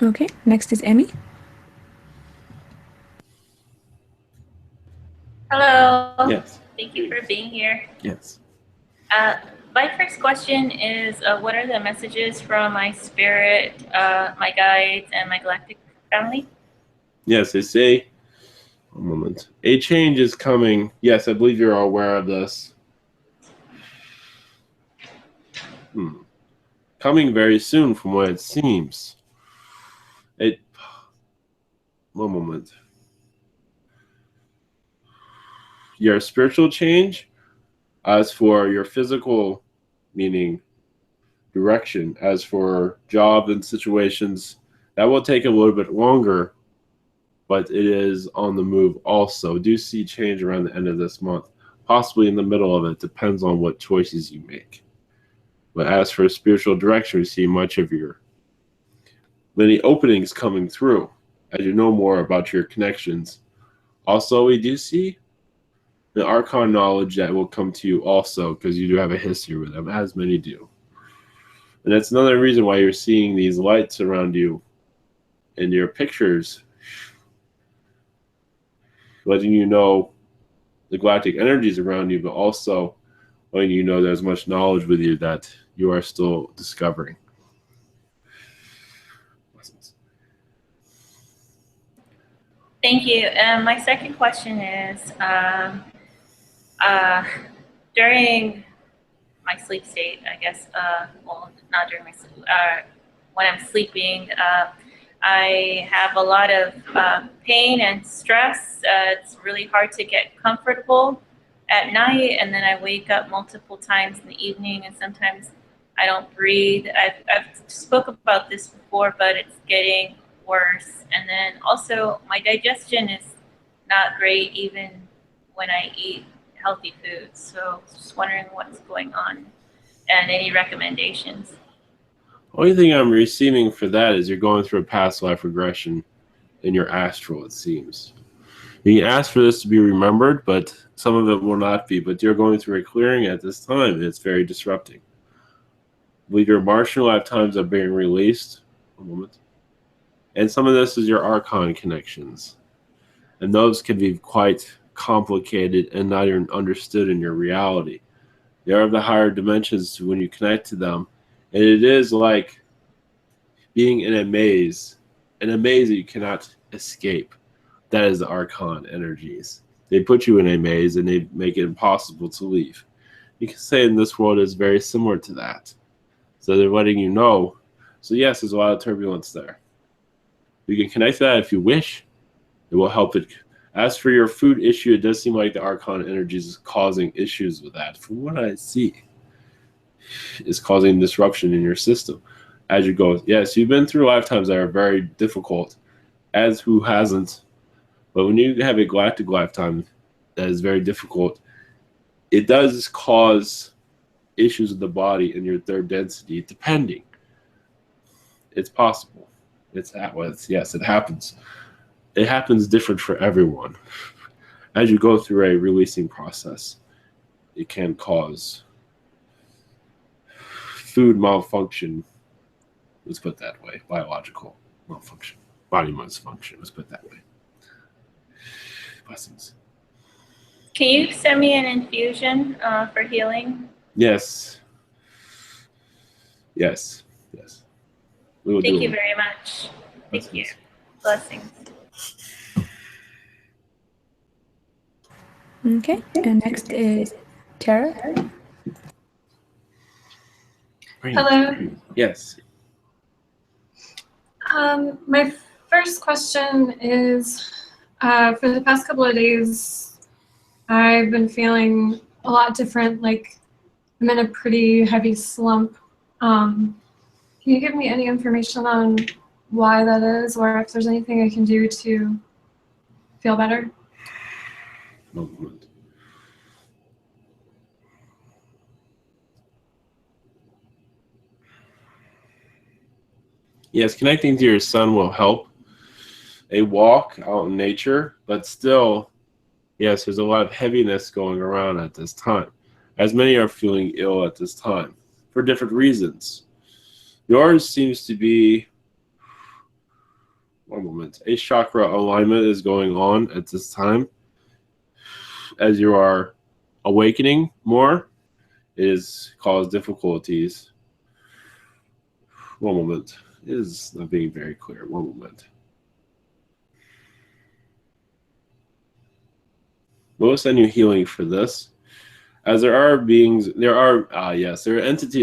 Okay, next is Emmy. Hello. Yes. Thank you for being here. Yes. My first question is, what are the messages from my spirit, my guides, and my galactic family? Yes, they say, one moment, a change is coming. Yes, I believe you're aware of this. Coming very soon from what it seems. One moment. Your spiritual change, as for your physical, meaning direction, as for job and situations, that will take a little bit longer, but it is on the move also. Do see change around the end of this month, possibly in the middle of it. Depends on what choices you make. But as for spiritual direction, we see much of your many openings coming through as you know more about your connections. Also, we do see the Archon knowledge that will come to you also, because you do have a history with them, as many do. And that's another reason why you're seeing these lights around you in your pictures, letting you know the galactic energies around you, but also letting you know there's much knowledge with you that you are still discovering. Thank you. And my second question is, during my sleep state, I guess, well, not during my sleep, when I'm sleeping, I have a lot of pain and stress. It's really hard to get comfortable. at night, and then I wake up multiple times in the evening, and sometimes I don't breathe. I've spoke about this before, but it's getting worse. And then also my digestion is not great even when I eat healthy foods. So just wondering what's going on and any recommendations. Only thing I'm receiving for that is you're going through a past life regression in your astral, it seems. You can ask for this to be remembered, but some of it will not be. But you're going through a clearing at this time, and it's very disrupting. With your Martian lifetimes are being released. A moment. And some of this is your Archon connections. And those can be quite complicated and not even understood in your reality. They are of the higher dimensions when you connect to them. And it is like being in a maze that you cannot escape. That is the Archon energies. They put you in a maze and they make it impossible to leave. You can say in this world is very similar to that. So they're letting you know. So yes, there's a lot of turbulence there. You can connect to that if you wish. It will help it. As for your food issue, it does seem like the Archon energies is causing issues with that. From what I see, it's causing disruption in your system as you go. Yes, you've been through lifetimes that are very difficult, as who hasn't? But when you have a galactic lifetime that is very difficult, it does cause issues with the body in your third density, depending. It's possible. Yes, it happens. It happens different for everyone. As you go through a releasing process, it can cause food malfunction. Let's put it that way. Biological malfunction. Body malfunction. Let's put it that way. Blessings. Can you send me an infusion for healing? Yes. Yes. Yes. We will Thank do you it. very much. Thank Blessings. you. Blessings. Okay. And next is Tara. Hello. Yes. My first question is, for the past couple of days, I've been feeling a lot different, like I'm in a pretty heavy slump. Can you give me any information on why that is, or if there's anything I can do to feel better? Moment. Yes, connecting to your sun will help. A walk out in nature, but still, yes, there's a lot of heaviness going around at this time, as many are feeling ill at this time for different reasons. Yours seems to be, one moment, a chakra alignment is going on at this time. As you are awakening more, it is caused difficulties. One moment. It is not being very clear. One moment. We'll send you healing for this. As there are entities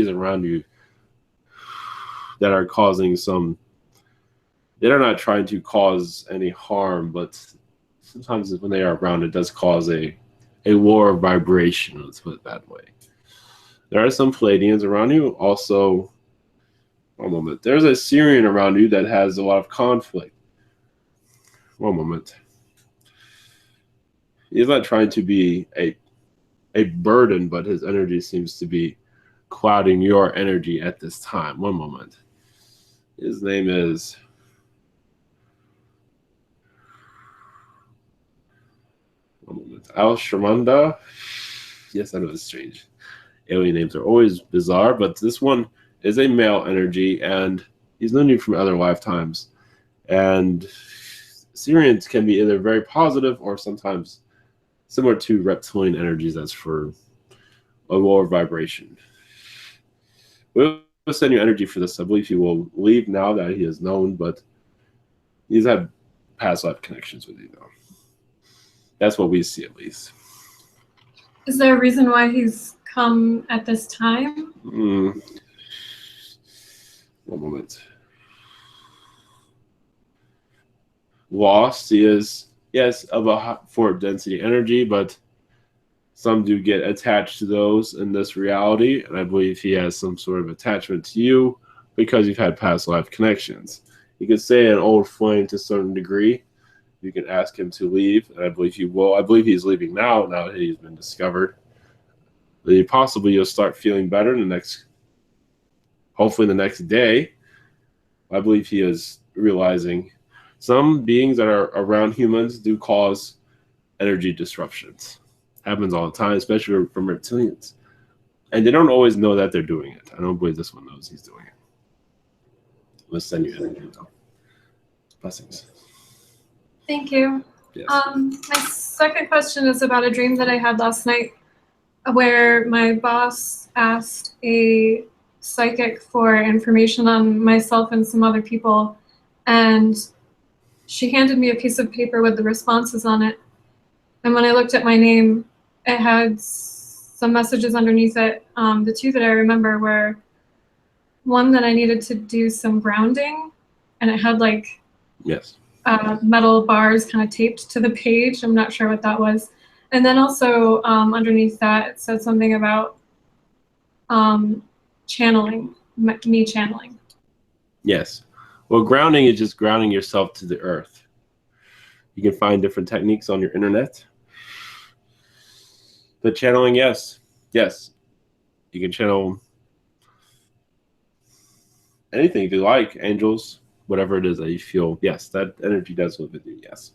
around you that are causing some, they're not trying to cause any harm, but sometimes when they are around, it does cause a lower vibration, let's put it that way. There are some Palladians around you. Also, one moment. There's a Syrian around you that has a lot of conflict. One moment. He's not trying to be a burden, but his energy seems to be clouding your energy at this time. One moment. His name is... One moment. Al-Shamanda. Yes, I know it's strange. Alien names are always bizarre, but this one is a male energy, and he's known you from other lifetimes. And Syrians can be either very positive or sometimes similar to reptilian energies, as for a lower vibration. We'll send you energy for this. I believe he will leave now that he is known, but he's had past life connections with you, though. That's what we see, at least. Is there a reason why he's come at this time? One moment. Lost, he is, yes, of a 4 density energy, but Some do get attached to those in this reality, and I believe he has some sort of attachment to you because you've had past life connections. You could say an old flame to a certain degree. You can ask him to leave, and I believe he will. I believe he's leaving now that he's been discovered. Possibly you'll start feeling better hopefully the next day. I believe he is realizing some beings that are around humans do cause energy disruptions. Happens all the time, especially from reptilians. And they don't always know that they're doing it. I don't believe this one knows he's doing it. Let's send you energy though. Blessings. Thank you. Yes. My second question is about a dream that I had last night where my boss asked a psychic for information on myself and some other people, and she handed me a piece of paper with the responses on it. And when I looked at my name, it had some messages underneath it. The two that I remember were one that I needed to do some grounding, and it had like Yes. Metal bars kind of taped to the page. I'm not sure what that was. And then also underneath that, it said something about channeling, me channeling. Yes. Well, grounding is just grounding yourself to the earth. You can find different techniques on your internet. But channeling, yes. Yes. You can channel anything if you like, angels, whatever it is that you feel. Yes, that energy does live with you, yes.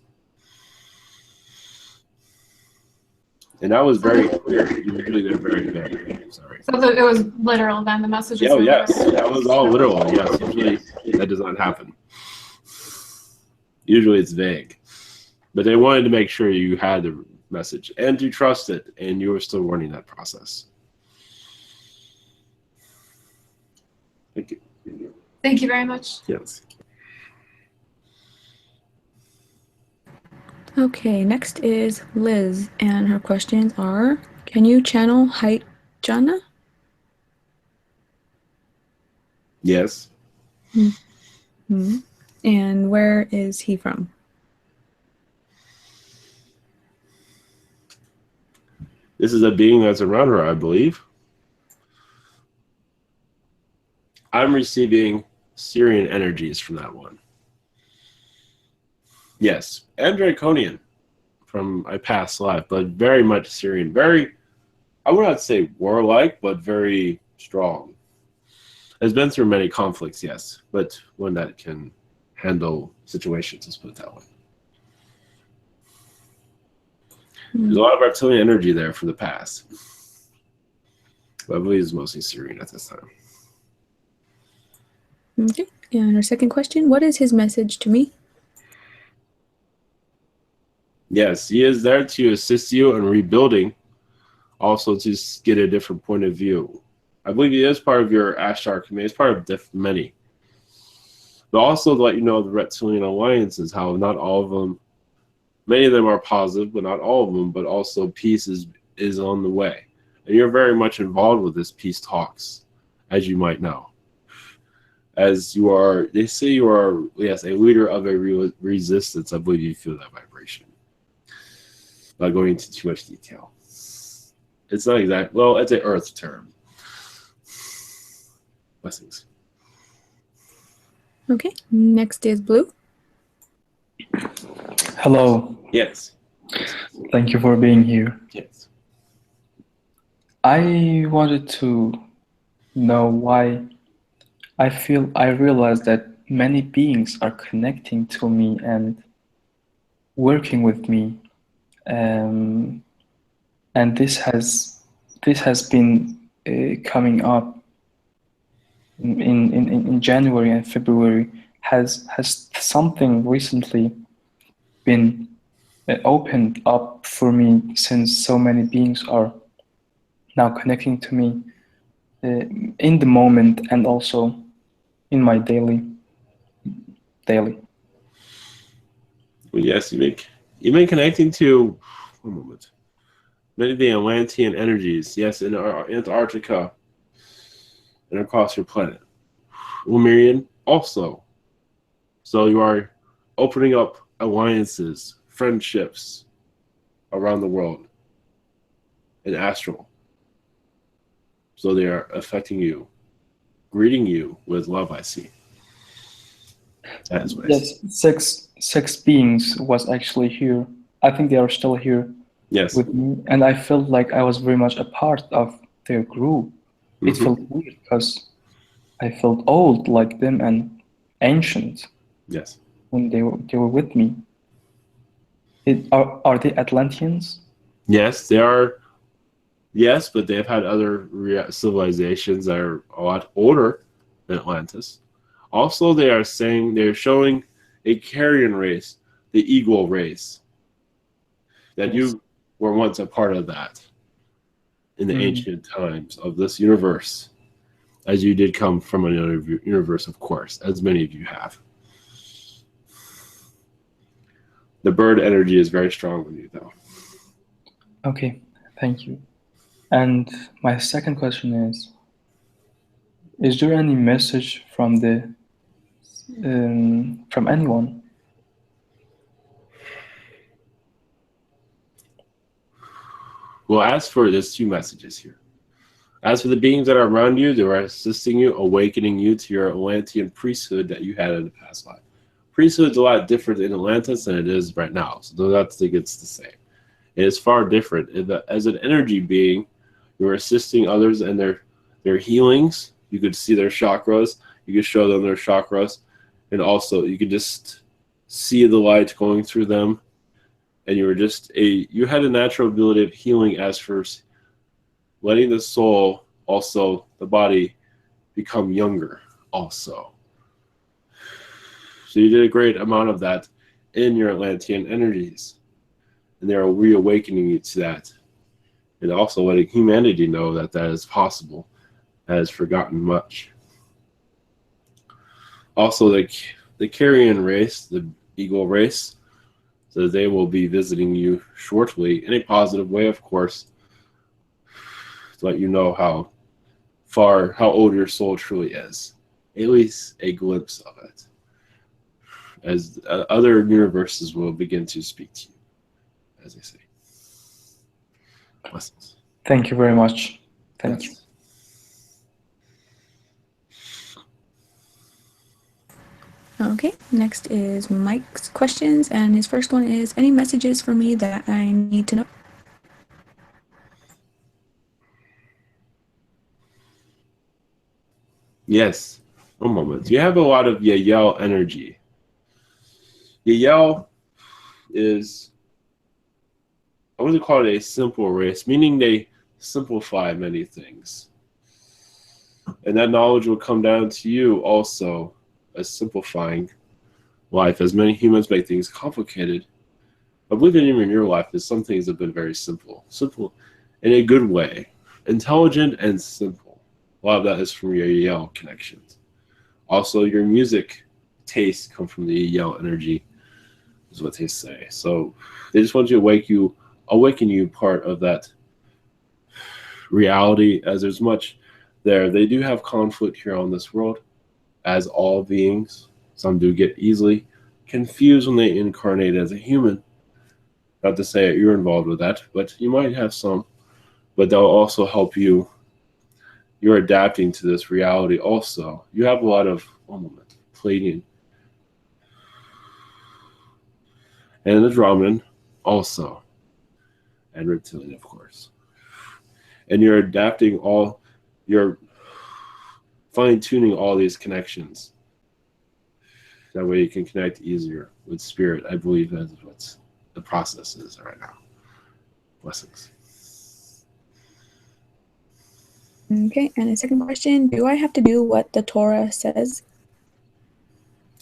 And that was very clear. Usually they're very good. Sorry. So it was literal then, the messages Oh, were yes. literal. That was all literal. Yes. Usually that does not happen. Usually it's vague. But they wanted to make sure you had the message and to trust it, and you were still running that process. Thank you. Thank you very much. Yes. Okay, next is Liz, and her questions are: can you channel Height Jana? Yes. Mm-hmm. And where is he from? This is a being that's around her, I believe. I'm receiving Syrian energies from that one. Yes, and Draconian from my past life, but very much Syrian. Very, I would not say warlike, but very strong. Has been through many conflicts, yes, but one that can handle situations, let's put it that way. There's a lot of reptilian energy there from the past. But I believe it's mostly Syrian at this time. Okay, and our second question: what is his message to me? Yes, he is there to assist you in rebuilding, also to get a different point of view. I believe he is part of your Ashtar community. It's part of many. But also to let you know the reptilian alliances, how not all of them, many of them are positive, but not all of them, but also peace is on the way. And you're very much involved with this peace talks, as you might know. As you are, they say you are, yes, a leader of a resistance. I believe you feel that vibration. Not going into too much detail. It's not exact. Well, it's an earth term. Blessings. Okay, next is Blue. Hello. Yes. Thank you for being here. Yes. I wanted to know why I realize that many beings are connecting to me and working with me, and this has been coming up in January and February. Has something recently been opened up for me, since so many beings are now connecting to me in the moment and also in my daily. Well, yes, you've been connecting to, one moment, many of the Atlantean energies, yes, in Antarctica and across your planet. Lemurian also. So you are opening up alliances, friendships around the world. and astral. So they are affecting you, greeting you with love, I see. That is what I see. Yes, six beings was actually here. I think they are still here Yes. with me, and I felt like I was very much a part of their group. It felt weird because I felt old like them and ancient. Yes. When they were with me. Are they Atlanteans? Yes, they are. Yes, but they've had other civilizations that are a lot older than Atlantis. Also, they're showing a carrion race, the eagle race, that you were once a part of that in the ancient times of this universe, as you did come from another universe, of course, as many of you have. The bird energy is very strong with you, though. Okay, thank you. And my second question is there any message from from anyone? Well, as for there's two messages here. As for the beings that are around you, they are assisting you, awakening you to your Atlantean priesthood that you had in the past life. Priesthood's a lot different in Atlantis than it is right now, so that's think it's the same. It is far different. As an energy being, you're assisting others in their healings. You could see their chakras. You could show them their chakras, and also you could just see the light going through them. And you had a natural ability of healing as first, letting the soul, also the body, become younger also. So you did a great amount of that in your Atlantean energies. And they're reawakening you to that. And also letting humanity know that that is possible, that has forgotten much. Also, the carrion race, the eagle race, so they will be visiting you shortly in a positive way, of course, to let you know how old your soul truly is. At least a glimpse of it. As other universes will begin to speak to you, as they say. Blessings. Thank you very much. Thank you. Okay, next is Mike's questions, and his first one is, any messages for me that I need to know? Yes. One moment. You have a lot of Yael energy. Yael is, I wouldn't call it a simple race, meaning they simplify many things. And that knowledge will come down to you also as simplifying life, as many humans make things complicated. I believe that even in your life, is some things have been very simple in a good way, intelligent and simple. A lot of that is from your Yael connections. Also, your music tastes come from the Yael energy, is what they say. So they just want to awaken you part of that reality, as there's much there. They do have conflict here on this world, as all beings. Some do get easily confused when they incarnate as a human. Not to say that you're involved with that, but you might have some. But they'll also help you. You're adapting to this reality also. You have a lot of, one moment, Palladian. And Andromedan also. And Reptilian, of course. And you're adapting you're fine-tuning all these connections. That way you can connect easier with spirit. I believe that's what the process is right now. Blessings. Okay, and a second question, do I have to do what the Torah says?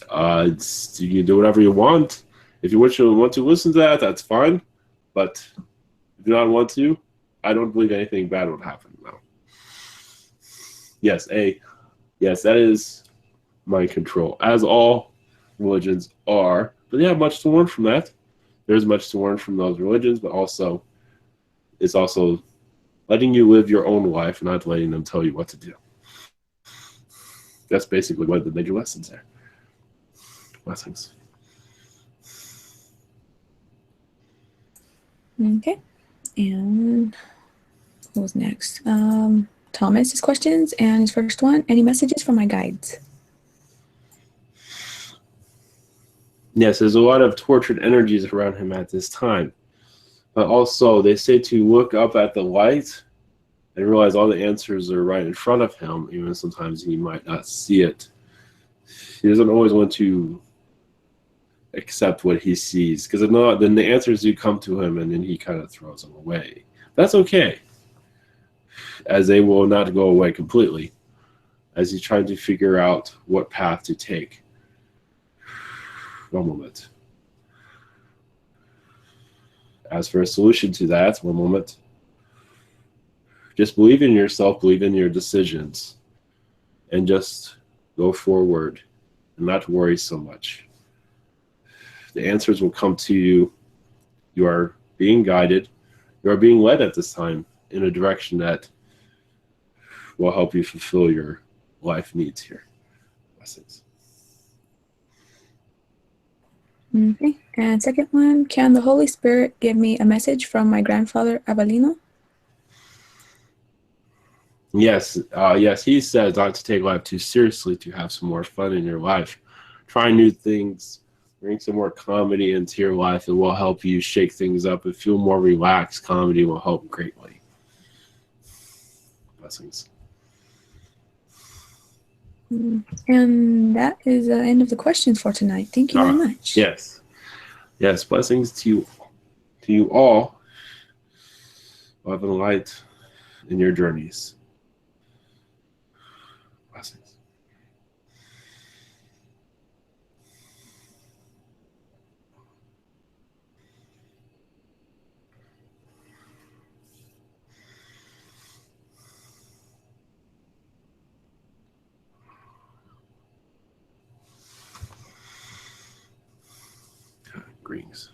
You can do whatever you want. If you want to listen to that, that's fine. But if you don't want to, I don't believe anything bad would happen. No. Yes, that is mind control, as all religions are. But they have much to learn from that. There's much to learn from those religions, but also it's also letting you live your own life, not letting them tell you what to do. That's basically what the major lessons are. Blessings. Okay, and Who was next? Thomas's questions, and his first one: any messages from my guides? Yes, there's a lot of tortured energies around him at this time. But also, they say to look up at the light and realize all the answers are right in front of him, even sometimes he might not see it. He doesn't always want to accept what he sees, because if not, then the answers do come to him and then he kind of throws them away. That's okay, as they will not go away completely, as he's trying to figure out what path to take. One moment. As for a solution to that, one moment. Just believe in yourself, believe in your decisions, and just go forward and not worry so much. The answers will come to you. You are being guided. You are being led at this time in a direction that will help you fulfill your life needs here. Blessings. Okay. And second one: can the Holy Spirit give me a message from my grandfather Avelino? Yes, yes, he says not to take life too seriously, to have some more fun in your life. Try new things, bring some more comedy into your life. It will help you shake things up and feel more relaxed. Comedy will help greatly. Blessings. And that is the end of the questions for tonight. Thank you very much. Yes. Yes, blessings to you all. Love and light in your journeys. Blessings. Greetings.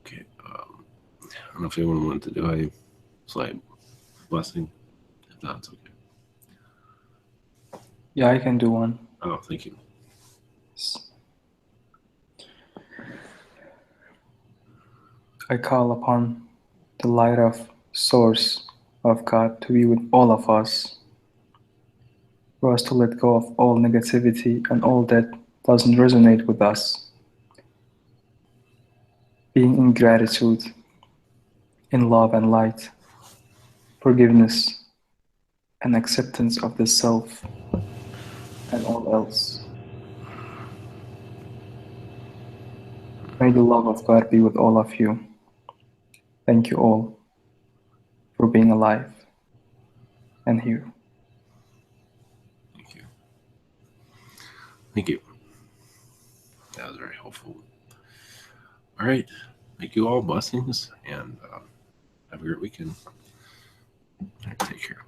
Okay. I don't know if anyone wanted to do a slight blessing. If not, it's okay. Yeah, I can do one. Oh, thank you. I call upon the light of source of God to be with all of us, for us to let go of all negativity and all that doesn't resonate with us. Being in gratitude, in love and light, forgiveness and acceptance of the self and all else. May the love of God be with all of you. Thank you all for being alive and here. Thank you. Thank you. That was very helpful. All right. Thank you all. Blessings. And have a great weekend. All right, take care.